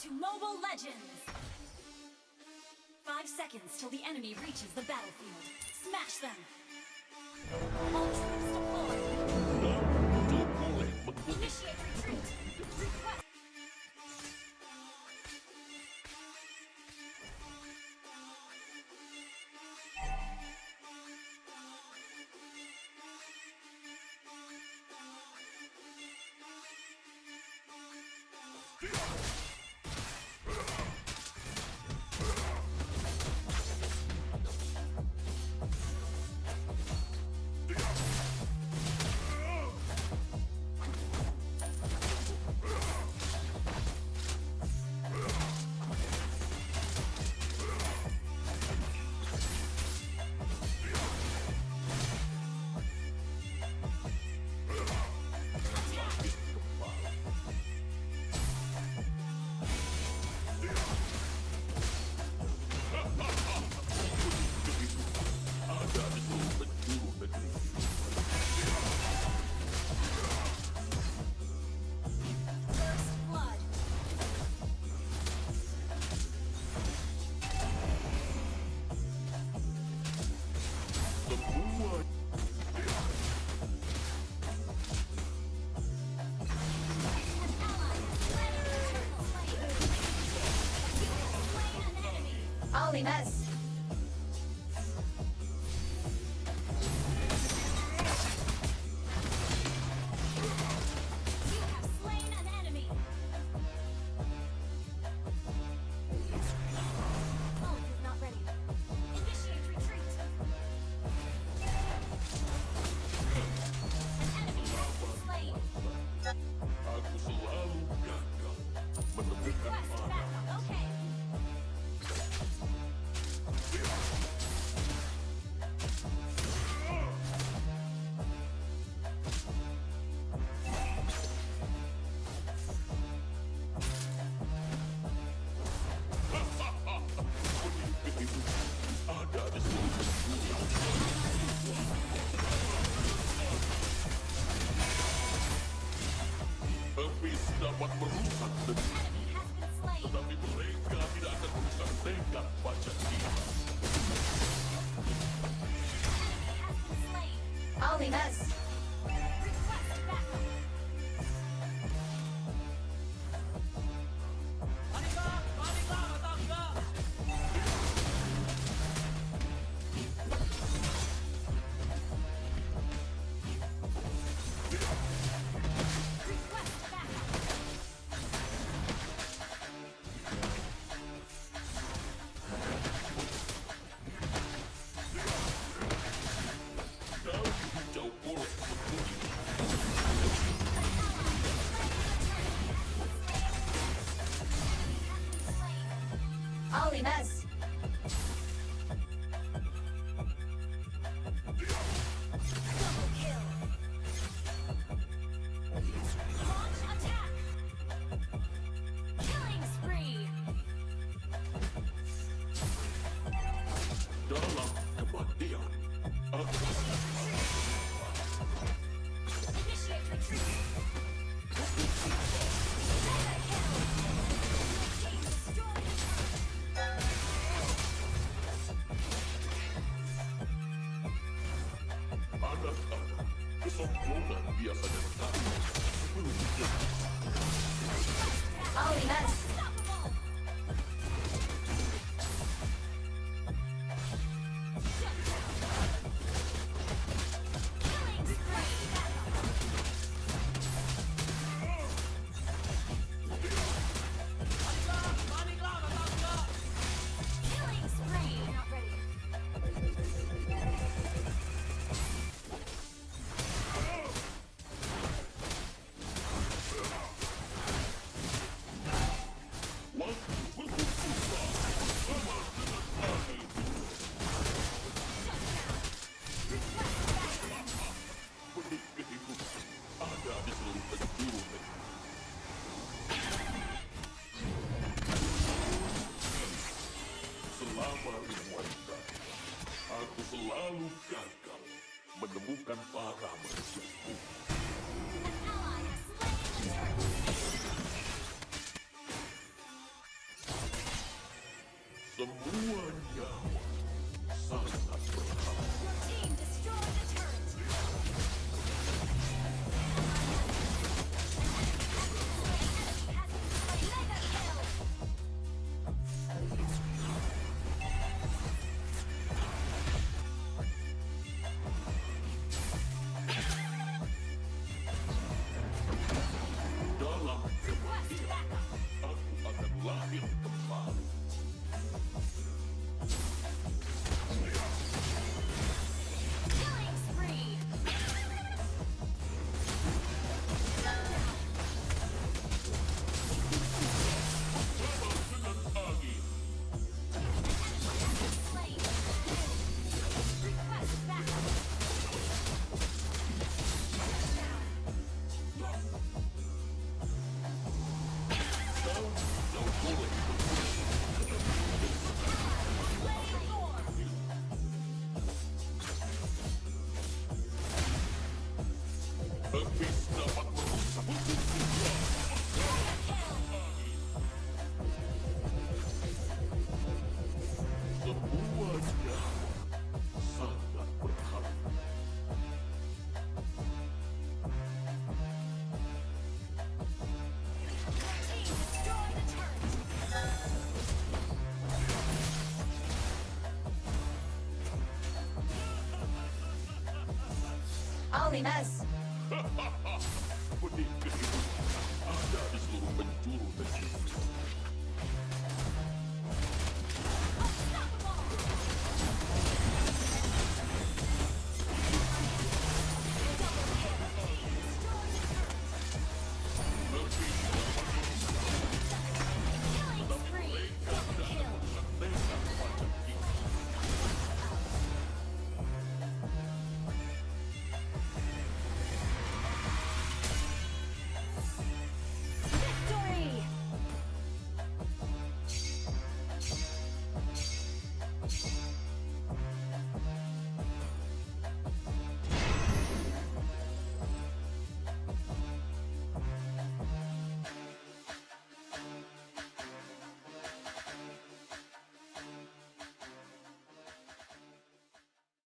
to Mobile Legends! 5 seconds till the enemy reaches the battlefield. Smash them! All troops deployed! Initiate retreat! Request... Holy mess! You have slain an enemy! Ult is not ready. Initiate retreat! An enemy has been slain! Aku selalu gagal menemukan Request mana. backup, okay! Ada di seluruh dunia. Habis dapat merusak negeri, Enemy has been slain! tetapi mereka tidak akan merusak tekad wajah kita. Enemy has been slain! Holy mess! Request backup! Request backup! Kau hijau oleh negeri. Holy mess! Double kill! Launch attack! Killing spree! Dalam kematian, aku Initiate retreat! Mega kill! Team destroyed! anak-anak. Kesombongan biasanya datang sebelum terjadi. Holy mess! Unstoppable! Shut down! Killing spree! Killing spree! Not ready. Waktu berkumpul sama dengan angin. Shut down! Request backup! Benih kehidupan ada di seluruh penjuru negeri. Selama ribuan tahun, aku selalu gagal menemukan para manusia bumi. An ally has slain the turtle! Semua nyawa sangat berharga. Your team destroyed the turret. Mega kill. Dalam Request backup. aku akan lahir kembali. Killing spree. Dengan angin, Slain. Request backup. kau boleh Slay Thor. habis dapat merusak Mega kill. semua nyawa sangat berharga. Your team destroyed the turret. Only Mus. Benih kehidupan ada di seluruh penjuru negeri.